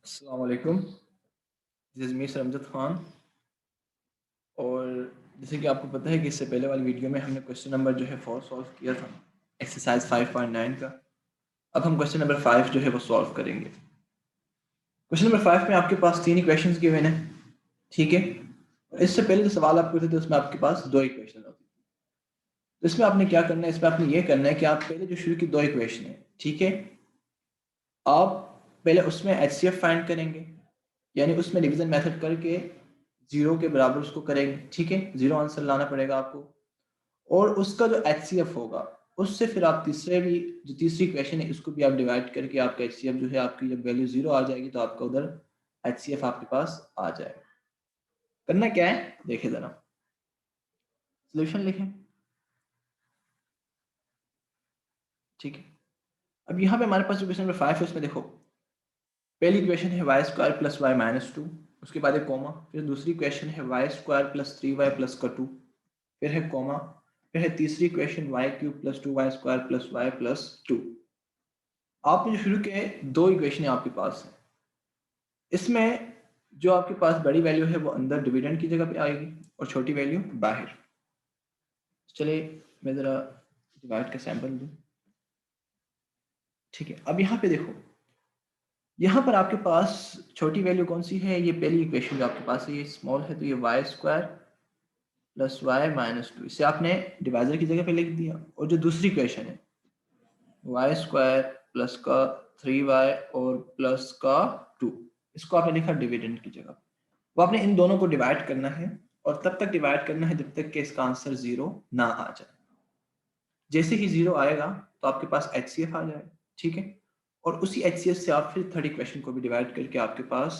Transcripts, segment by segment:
अस्सलाम वालेकुम। This is me Sarmajad Khan. और जैसे कि आपको पता है कि इससे पहले वाली वीडियो में हमने क्वेश्चन नंबर जो है 4 सॉल्व किया था, एक्सरसाइज 5.9 का। अब हम क्वेश्चन नंबर 5 जो है वो सॉल्व करेंगे। क्वेश्चन नंबर 5 में आपके पास 3 इक्वेशंस गिवन है, ठीक है। और इससे पहले जो सवाल आप करते थे उसमें आपके पास 2 इक्वेशन होती थी। तो इसमें आपने क्या करना है, इसमें आपने ये करना है कि आप पहले जो शुरू की 2 इक्वेशन है, ठीक है, आप पहले उसमें एचसीएफ फाइंड करेंगे, यानी उसमें डिवीजन मेथड करके जीरो के बराबर उसको करेंगे, ठीक है। जीरो आंसर लाना पड़ेगा आपको, और उसका जो एचसीएफ होगा उससे फिर आप तीसरी इक्वेशन है इसको भी आप डिवाइड करके आपका एचसीएफ जो है, आपकी जब वैल्यू जीरो आ जाएगी तो आपका उधर एचसीएफ आपके पास आ जाएगा। करना क्या है देखें जरा, सोल्यूशन लिखें, ठीक है। अब यहाँ पे हमारे पास जो क्वेश्चन नंबर 5 है उसमें देखो, पहली इक्वेशन है y square plus y minus two, उसके बाद एक कॉमा, फिर दूसरी इक्वेशन है y square plus 3y plus का टू, फिर है कॉमा, फिर है तीसरी equation y cube plus 2y square plus y plus two. आपने जो शुरू के 2 इक्वेशन आपके पास है, इसमें जो आपके पास बड़ी वैल्यू है वो अंदर डिविडेंड की जगह पे आएगी और छोटी वैल्यू बाहर। चलिए मैं ज़रा डिवाइड का सैंपल दूँ, ठीक है। अब यहाँ पे देखो, यहाँ पर आपके पास छोटी वैल्यू कौन सी है, ये पहली इक्वेशन जो आपके पास है ये स्मॉल है, तो ये y square plus y minus two, इसे आपने डिवाइजर की जगह पे लिख दिया। और जो दूसरी इक्वेशन है वाई स्क्वायर प्लस का 3y और प्लस का 2, इसको आपने लिखा डिविडेंड की जगह। वो आपने इन दोनों को डिवाइड करना है, और तब तक डिवाइड करना है जब तक कि इसका आंसर जीरो ना आ जाए। जैसे ही जीरो आएगा तो आपके पास एचसीएफ आ जाएगा, ठीक है। और उसी एचसीएफ से आप फिर थर्ड इक्वेशन को भी डिवाइड करके आपके पास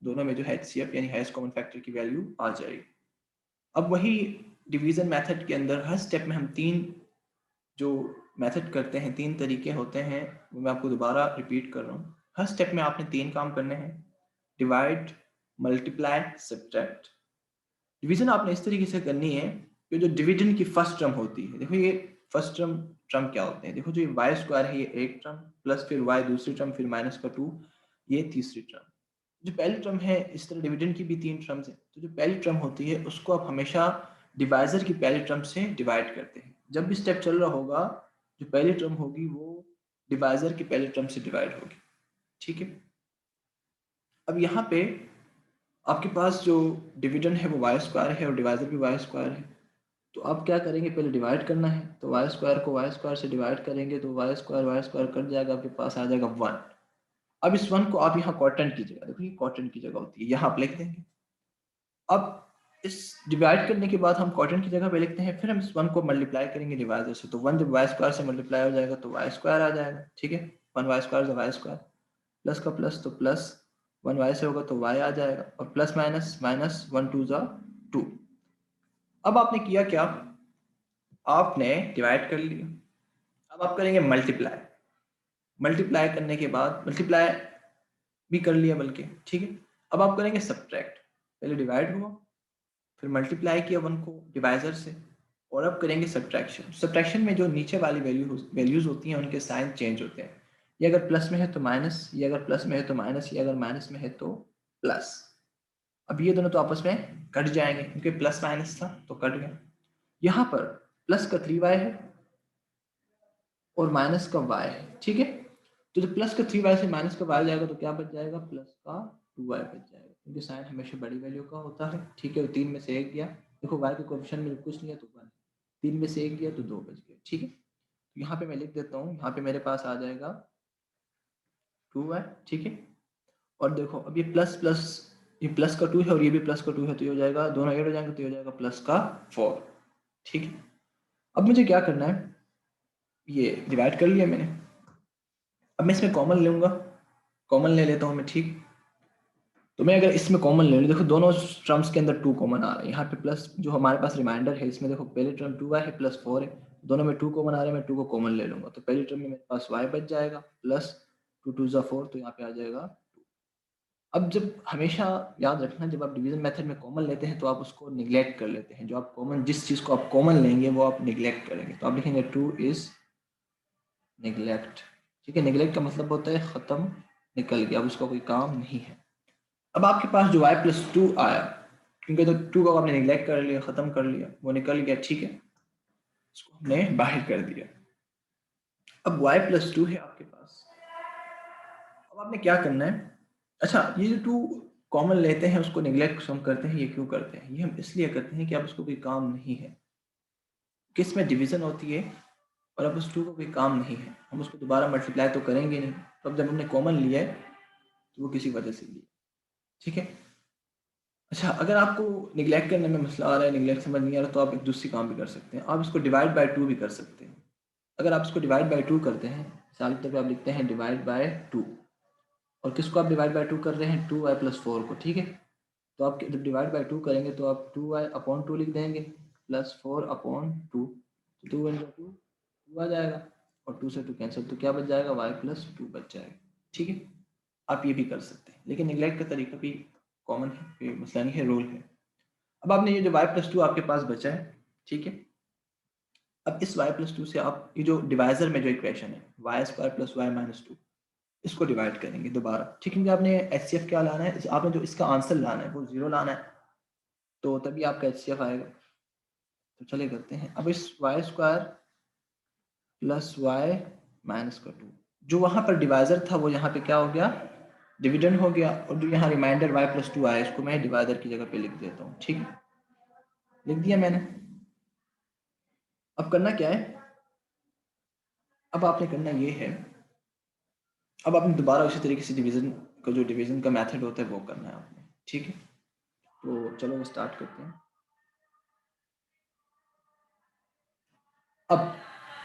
दोनों में जो है एचसीएफ यानी हाईएस्ट कॉमन फैक्टर की वैल्यू आ जाएगी। अब वही डिवीजन मेथड के अंदर हर स्टेप में हम तीन जो मेथड करते हैं, तीन तरीके होते हैं, वो मैं आपको दोबारा रिपीट कर रहा हूँ। हर स्टेप में आपने तीन काम करने हैं, डिवाइड, मल्टीप्लाई, सब्ट्रैक्ट। डिवीजन आपने इस तरीके से करनी है कि जो डिवीजन की फर्स्ट टर्म होती है, देखो ये फर्स्ट टर्म क्या होते हैं, देखो जो ये वाई स्क्वायर है ये एक टर्म, प्लस फिर वाई दूसरी टर्म, फिर माइनस का टू, ये तीसरी टर्म। जो पहली टर्म है, इस तरह डिविडेंड की भी तीन टर्म्स हैं, तो जो पहली टर्म होती है उसको आप हमेशा डिवाइजर की पहली टर्म से डिवाइड करते हैं। जब भी स्टेप चल रहा होगा, जो पहली टर्म होगी वो डिवाइजर की पहली टर्म से डिवाइड होगी, ठीक है। अब यहाँ पे आपके पास जो डिविडेंड है वो वाई स्क्वायर है और डिवाइजर भी वाई स्क्वायर है, तो आप क्या करेंगे, पहले डिवाइड करना है, तो वाई स्क्वायर को वाई स्क्वायर से डिवाइड करेंगे तो वाई स्क्वायर कट जाएगा, आपके पास आ जाएगा 1। अब इस 1 को आप यहाँ क्वाड्रेंट की जगह, देखो ये क्वाड्रेंट की जगह होती है, यहाँ आप लिख देंगे। अब इस डिवाइड करने के बाद हम क्वाड्रेंट की जगह पे लिखते हैं, फिर हम इस 1 को मल्टीप्लाई करेंगे डिवाइजर से, तो 1 जब वाई स्क्वायर से मल्टीप्लाई हो जाएगा तो वाई स्क्वायर आ जाएगा, ठीक है। 1 वाई स्क्वायर से वाई स्क्वायर, प्लस का प्लस तो प्लस, 1 वाई से होगा तो वाई आ जाएगा, और प्लस माइनस माइनस, 1 टू ज़ा 2। अब आपने किया क्या, आपने डिवाइड कर लिया, अब आप करेंगे मल्टीप्लाई। मल्टीप्लाई करने के बाद, मल्टीप्लाई भी कर लिया बल्कि, ठीक है। अब आप करेंगे सब्ट्रैक्ट, पहले डिवाइड हुआ, फिर मल्टीप्लाई किया 1 को डिवाइजर से, और अब करेंगे सब्ट्रैक्शन। सब्ट्रैक्शन में जो नीचे वाली वैल्यूज होती हैं उनके साइन चेंज होते हैं, ये अगर प्लस में है तो माइनस, ये अगर प्लस में है तो माइनस, ये अगर माइनस में है तो प्लस। अब ये दोनों तो आपस में कट जाएंगे क्योंकि प्लस माइनस था तो कट गया। यहाँ पर प्लस का 3y है और माइनस का y है, ठीक है। तो जब प्लस का 3y से माइनस का y जाएगा तो क्या बच जाएगा, प्लस का 2y बच जाएगा, क्योंकि साइन हमेशा बड़ी वैल्यू का होता है, ठीक है। और 3 में से 1 गया, देखो y के कोएफिशिएंट में कुछ नहीं है तो 1, 3 में से 1 गया तो 2 बच गया, ठीक है। तो यहाँ पे मैं लिख देता हूँ, यहाँ पे मेरे पास आ जाएगा 2y, ठीक है। और देखो अब ये प्लस प्लस, ये प्लस का 2 है और ये भी प्लस का 2 है, तो ये हो जाएगा, दोनों ऐड हो जाएंगे तो ये हो जाएगा प्लस का 4, ठीक है। अब मुझे क्या करना है, ये डिवाइड कर लिया मैंने, अब मैं इसमें कॉमन लूंगा, कॉमन ले लेता हूँ मैं, ठीक। तो मैं अगर इसमें कॉमन ले लूँ, देखो दोनों टर्म्स के अंदर 2 कॉमन आ रहा है, यहाँ पे प्लस जो हमारे पास रिमाइंडर है इसमें देखो पहले टर्म 2y है प्लस 4 है, दोनों में 2 कॉमन आ रहे हैं, मैं 2 को कॉमन ले लूंगा, तो पहली टर्म में मेरे पास y बच जाएगा प्लस 2 2 4, तो यहाँ पे आ जाएगा 2। अब जब हमेशा याद रखना, जब आप डिवीजन मेथड में कॉमन लेते हैं तो आप उसको निगलेक्ट कर लेते हैं, जो आप कॉमन, जिस चीज़ को आप कॉमन लेंगे वो आप निगलेक्ट करेंगे, तो आप लिखेंगे 2 इज निगलेक्ट, ठीक है। निगलेक्ट का मतलब होता है ख़त्म निकल गया, अब उसका कोई काम नहीं है। अब आपके पास जो y+2 आया, क्योंकि तो 2 को आपने निगलेक्ट कर लिया, ख़त्म कर लिया, वो निकल गया, ठीक है, इसको हमने बाहर कर दिया। अब y+2 है आपके पास। अब आपने क्या करना है, अच्छा ये जो 2 कॉमन लेते हैं उसको निगलेक्ट हम करते हैं, ये क्यों करते हैं? ये हम इसलिए करते हैं कि अब उसको कोई काम नहीं है, किस में डिवीजन होती है और अब उस 2 को कोई काम नहीं है, हम उसको दोबारा मल्टीप्लाई तो करेंगे नहीं, तो अब जब हमने कॉमन लिया है तो वो किसी वजह से लिया, ठीक है। अच्छा अगर आपको निगलेक्ट करने में मसला आ रहा है, निगलेक्ट समझ नहीं आ रहा, तो आप एक दूसरी काम भी कर सकते हैं, आप इसको डिवाइड बाय 2 भी कर सकते हैं। अगर आप इसको डिवाइड बाय 2 करते हैं, मिसाल के तौर पर आप लिखते हैं डिवाइड बाय 2, और किसको आप डिवाइड बाय 2 कर रहे हैं, 2y+4 को, ठीक है। तो आप जब डिवाइड बाय 2 करेंगे तो आप 2y/2 लिख देंगे प्लस 4/2, तो 2 × 2 2 आ जाएगा, और 2 से 2 कैंसिल, तो क्या बच जाएगा, y+2 बच जाएगा, ठीक है। आप ये भी कर सकते हैं, लेकिन निगलेक्ट का तरीका भी कॉमन है, कोई मसला नहीं है, रूल है। अब आपने ये जो y+2 आपके पास बचा है, ठीक है, अब इस y+2 से आप ये जो डिवाइजर में जो इक्वेशन है y² + y-2, इसको डिवाइड करेंगे दोबारा, ठीक है, क्योंकि आपने HCF क्या लाना है, आपने जो इसका आंसर लाना है वो 0 लाना है, तो तभी आपका HCF आएगा। तो चलिए करते हैं, अब इस y² + y-2, जो वहाँ पर डिवाइजर था वो यहाँ पे क्या हो गया, डिविडेंड हो गया, और जो यहाँ रिमाइंडर y+2 आया, इसको मैं डिवाइजर की जगह पे लिख देता हूँ, ठीक है, लिख दिया मैंने। अब करना क्या है, अब आपने करना ये है, अब आपने दोबारा उसी तरीके से डिवीजन का, जो डिवीजन का मेथड होता है वो करना है आपने, ठीक है। तो चलो वो स्टार्ट करते हैं। अब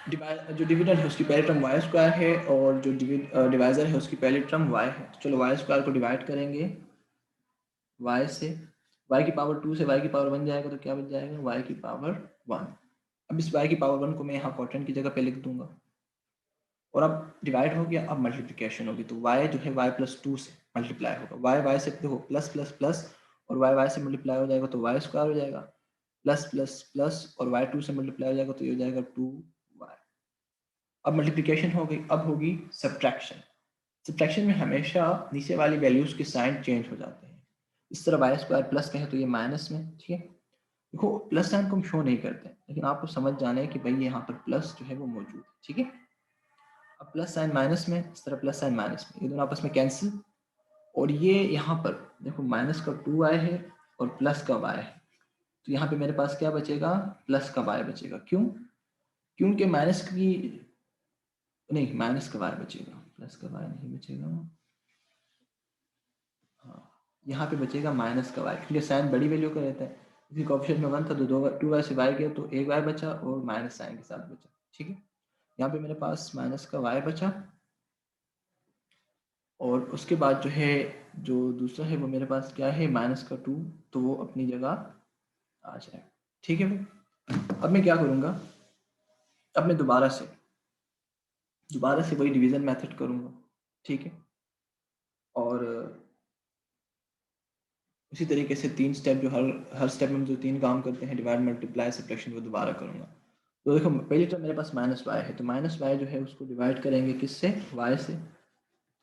जो डिविडेंड है उसकी पहली टर्म y² है, और जो डिवाइजर है उसकी पहली टर्म y है, तो चलो y² को डिवाइड करेंगे y से, y की पावर 2 से y की पावर 1 जाएगा, तो क्या बच जाएगा, y की पावर 1। अब इस y की पावर 1 को मैं यहाँ क्वोटिएंट की जगह पे लिख दूंगा, और अब डिवाइड हो गया, अब मल्टीप्लिकेशन होगी, तो y जो है y+2 से मल्टीप्लाई होगा, y से देखो प्लस प्लस प्लस, और y से मल्टीप्लाई हो जाएगा तो y² हो जाएगा, प्लस प्लस प्लस, और y2 से मल्टीप्लाई हो जाएगा तो ये हो जाएगा 2y। अब मल्टीप्लिकेशन हो गई, अब होगी सब्ट्रैक्शन। सब्ट्रैक्शन में हमेशा नीचे वाली वैल्यूज के साइन चेंज हो जाते हैं, इस तरह y² प्लस कहें तो ये माइनस में, ठीक है। देखो प्लस साइन को हम शो नहीं करते, लेकिन आपको समझ जाना है कि भाई यहाँ पर प्लस जो है वो मौजूद है, ठीक है। अब प्लस साइन माइनस में, इस तरह प्लस साइन माइनस में, ये दोनों आपस में कैंसिल, और ये यहाँ पर देखो माइनस का 2y है और प्लस का y है, तो यहाँ पे मेरे पास क्या बचेगा, प्लस का y बचेगा, क्यों, क्योंकि माइनस की, नहीं माइनस का y बचेगा, प्लस का y नहीं बचेगा, हाँ यहाँ पे बचेगा माइनस का y, क्योंकि साइन बड़ी वैल्यू का रहता है, इसी कोएफिशिएंट में 1 था तो 2y से y गया तो एक y बचा, और माइनस साइन के साथ बचा, ठीक है। यहाँ पे मेरे पास माइनस का y बचा, और उसके बाद जो है, जो दूसरा है वो मेरे पास क्या है, -2, तो वो अपनी जगह आ जाएगा, ठीक है भाई। अब मैं क्या करूँगा, अब मैं दोबारा से वही डिवीज़न मेथड करूँगा, ठीक है, और उसी तरीके से 3 स्टेप, जो हर स्टेप में जो 3 काम करते हैं, डिवाइड मल्टीप्लाई सब्ट्रैक्शन, वो दोबारा करूँगा। तो देखो पहली टर्म मेरे पास -y है, तो -y जो है उसको डिवाइड करेंगे किससे, y से,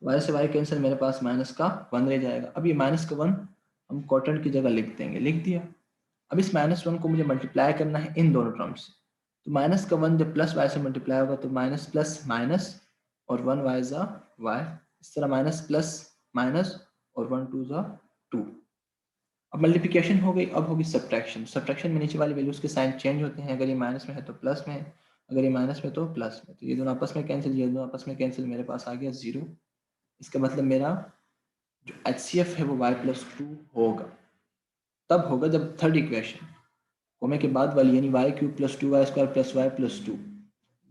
y से y कैंसिल, मेरे पास माइनस का 1 रह जाएगा। अब ये माइनस का 1 हम क्वोटिएंट की जगह लिख देंगे, लिख दिया। अब इस -1 को मुझे मल्टीप्लाई करना है इन दोनों टर्म्स से, तो माइनस का 1 जब प्लस y से मल्टीप्लाई होगा तो माइनस प्लस माइनस, और 1 y ज़ा y, इस तरह माइनस प्लस माइनस, और 1 2 ज़ा 2। अब मल्टीप्लिकेशन हो गई, अब होगी सब्ट्रैक्शन। सब्ट्रैक्शन में नीचे वाली वैल्यूज के साइन चेंज होते हैं, अगर ये माइनस में है तो प्लस में है, अगर ये माइनस में तो प्लस में, तो ये दोनों आपस में कैंसिल, ये दोनों आपस में कैंसिल, मेरे पास आ गया 0। इसका मतलब मेरा जो HCF है वो y+2 होगा, तब होगा जब थर्ड इक्वेशन कोमे के बाद वाली, यानी y³ + 2y² + y+2,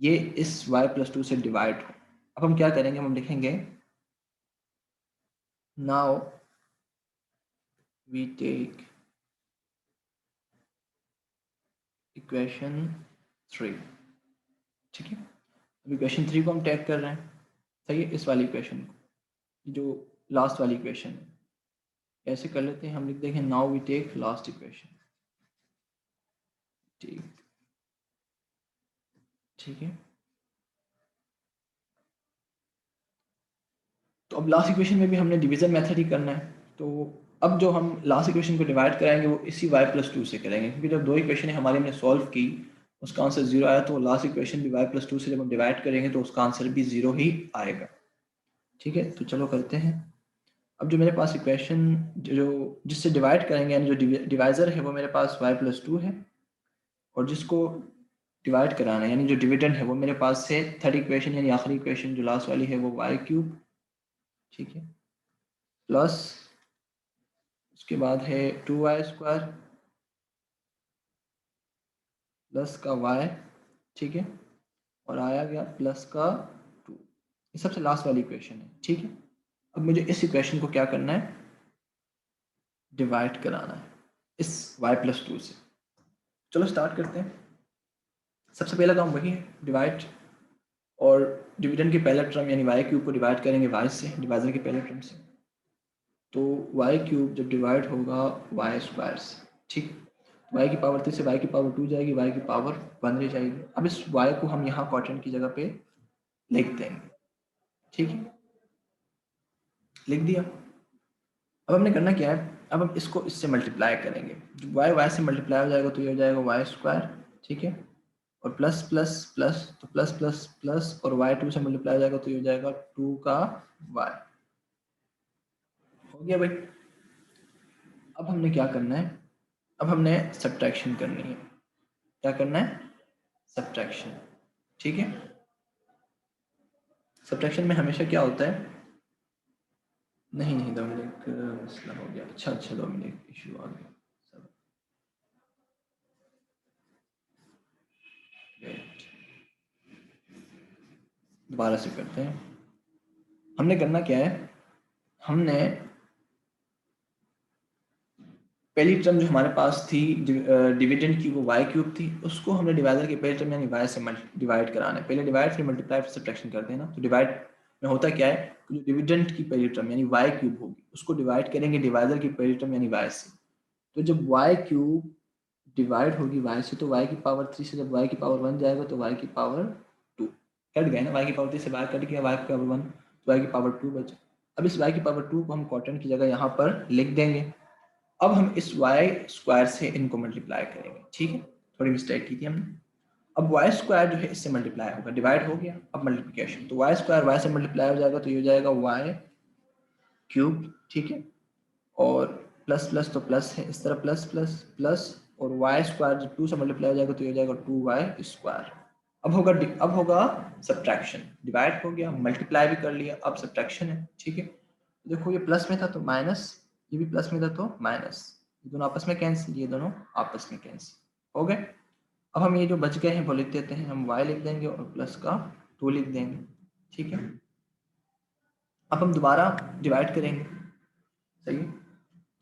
ये इस y+2 से डिवाइड हो। अब हम क्या करेंगे, हम लिखेंगे नाउ वी टेक इक्वेशन 3, ठीक है। अब इक्वेशन 3 को हम टेक कर रहे हैं, सही है, इस वाली इक्वेशन को, जो लास्ट वाली इक्वेशन है, ऐसे कर लेते हैं, हम लिख देंगे now we take last equation, ठीक, ठीक है। तो अब लास्ट इक्वेशन में भी हमने डिवीजन मेथड ही करना है। तो अब जो हम लास्ट इक्वेशन को डिवाइड कराएंगे वो इसी y+2 से करेंगे, क्योंकि जब दो इक्वेशन हमारी हमने सॉल्व की उसका आंसर 0 आया, तो लास्ट इक्वेशन भी y+2 से जब हम डिवाइड करेंगे तो उसका आंसर भी 0 ही आएगा। ठीक है, तो चलो करते हैं। अब जो मेरे पास इक्वेशन जो जिससे डिवाइड करेंगे, यानी जो डिवाइज़र है वो मेरे पास y+2 है, और जिसको डिवाइड कराना है यानी जो डिविडेंड है वो मेरे पास है थर्ड इक्वेशन, यानी आखिरी इक्वेशन जो लास्ट वाली है वो y3, ठीक है, प्लस उसके बाद है 2y² प्लस का y, ठीक है, और आया गया प्लस का 2। ये सबसे लास्ट वाली इक्वेशन है। ठीक है, अब मुझे इस इक्वेशन को क्या करना है, डिवाइड कराना है इस y+2 से। चलो स्टार्ट करते हैं। सबसे पहला काम वही है, डिवाइड, और डिविडेंड के पहला टर्म यानी y³ को डिवाइड करेंगे y से, डिवाइजर के पहले टर्म से। तो y³ जब डिवाइड होगा y² से, ठीक, y की पावर 3 से y की पावर 2 जाएगी, y की पावर 1 रह जाएगी। अब इस y को हम यहाँ क्वाड्रेंट की जगह पे लिख देंगे। ठीक है, लिख दिया। अब हमने करना क्या है, अब हम इसको इससे मल्टीप्लाई करेंगे। जब y से मल्टीप्लाई हो जाएगा तो ये हो जाएगा y², ठीक है, और प्लस प्लस प्लस, तो प्लस प्लस प्लस, और y2 से मल्टीप्लाई हो जाएगा तो ये हो जाएगा 2 का y। हो गया भाई। अब हमने क्या करना है, अब हमने सब्ट्रैक्शन करनी है। क्या करना है, सब्ट्रैक्शन। ठीक है, सब्ट्रैक्शन में हमेशा क्या होता है, नहीं नहीं डोमिनिक मसला हो गया, अच्छा अच्छा डोमिनिक इशू आ गया। वेट, दोबारा से करते हैं। हमने करना क्या है, हमने पहली टर्म जो हमारे पास थी डिविडेंड की वो y³ थी, उसको हमने डिवाइजर के पहले टर्म यानी y से डिवाइड कराना है। पहले डिवाइड फिर मल्टीप्लाई फिर सब्ट्रैक्शन करते हैं ना। तो डिवाइड में होता क्या है, जो डिविडेंड की पहली टर्म यानी y³ होगी उसको डिवाइड करेंगे डिवाइजर की पहली टर्म यानी y से। तो जब y³ डिवाइड होगी y से, तो y की पावर 3 से जब y की पावर 1 जाएगा तो y की पावर 2, कट गए ना, y की पावर 3 से y कट गया, y की पावर 1 तो y की पावर 2 बचा। अब इस y की पावर 2 को हम क्वाड्रेंट की जगह यहाँ पर लिख देंगे। अब हम इस y² से इनको मल्टीप्लाई करेंगे। ठीक है, थोड़ी मिस्टेक की थी हमने। अब y² जो है इससे मल्टीप्लाई होगा, डिवाइड हो गया, अब मल्टीप्लिकेशन, तो y² y से मल्टीप्लाई हो जाएगा तो ये हो जाएगा y³, ठीक है, और प्लस प्लस तो प्लस है, इस तरह प्लस प्लस प्लस, और y² जब 2 से मल्टीप्लाई हो जाएगा तो ये हो जाएगा 2y²। अब होगा सब्ट्रैक्शन, डिवाइड हो गया, मल्टीप्लाई भी कर लिया, अब सब्ट्रैक्शन है। ठीक है, देखो ये प्लस में था तो माइनस, ये भी प्लस में था तो माइनस, ये दोनों आपस में कैंसिल, ये दोनों आपस में कैंसिल हो गए। अब हम ये जो बच गए हैं वो लिख देते हैं, हम y लिख देंगे और प्लस का 2 लिख देंगे। ठीक है, अब हम दोबारा डिवाइड करेंगे, सही है।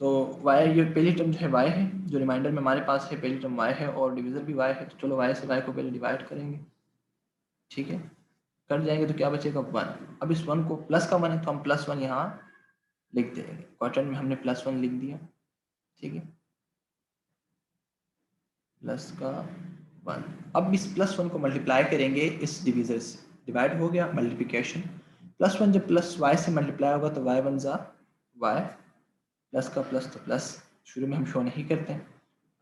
तो y, ये पहली टर्म जो है y है, जो रिमाइंडर में हमारे पास है पहली टर्म y है और डिविजर भी y है, तो चलो y से y को पहले डिवाइड करेंगे। ठीक है, कर जाएंगे तो क्या बचेगा 1। अब इस 1 को, प्लस का 1 है तो हम +1 यहाँ लिख देंगे, क्वाड्रेंट में हमने +1 लिख दिया। ठीक है, प्लस का 1। अब इस +1 को मल्टीप्लाई करेंगे इस डिविजर से, डिवाइड हो गया, मल्टीप्लिकेशन, +1 जब प्लस y से मल्टीप्लाई होगा तो y वन ज़ा y, प्लस का प्लस तो प्लस, शुरू में हम शो नहीं करते हैं,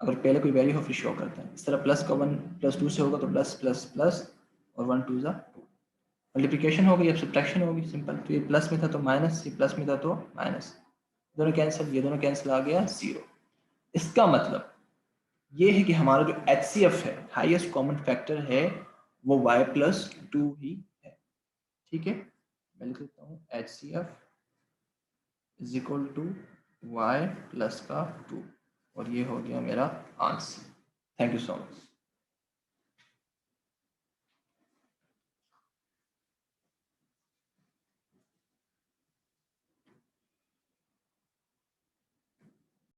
अगर पहले कोई वैल्यू हो फिर शो करते हैं। इस तरह प्लस का 1 +2 से होगा तो प्लस प्लस प्लस, और 1 2 ज़ा 2, मल्टीप्लिकेशन हो गई, अब सब्ट्रैक्शन होगी सिंपल। तो ये प्लस में था तो माइनस, ये प्लस में था तो माइनस, दोनों कैंसिल, ये दोनों कैंसिल, आ गया 0। इसका मतलब ये है कि हमारा जो HCF है, हाईएस्ट कॉमन फैक्टर है, वो y+2 ही है। ठीक है, मैं लिख देता हूँ HCF = y+ का 2, और ये हो गया मेरा answer. Thank you so much.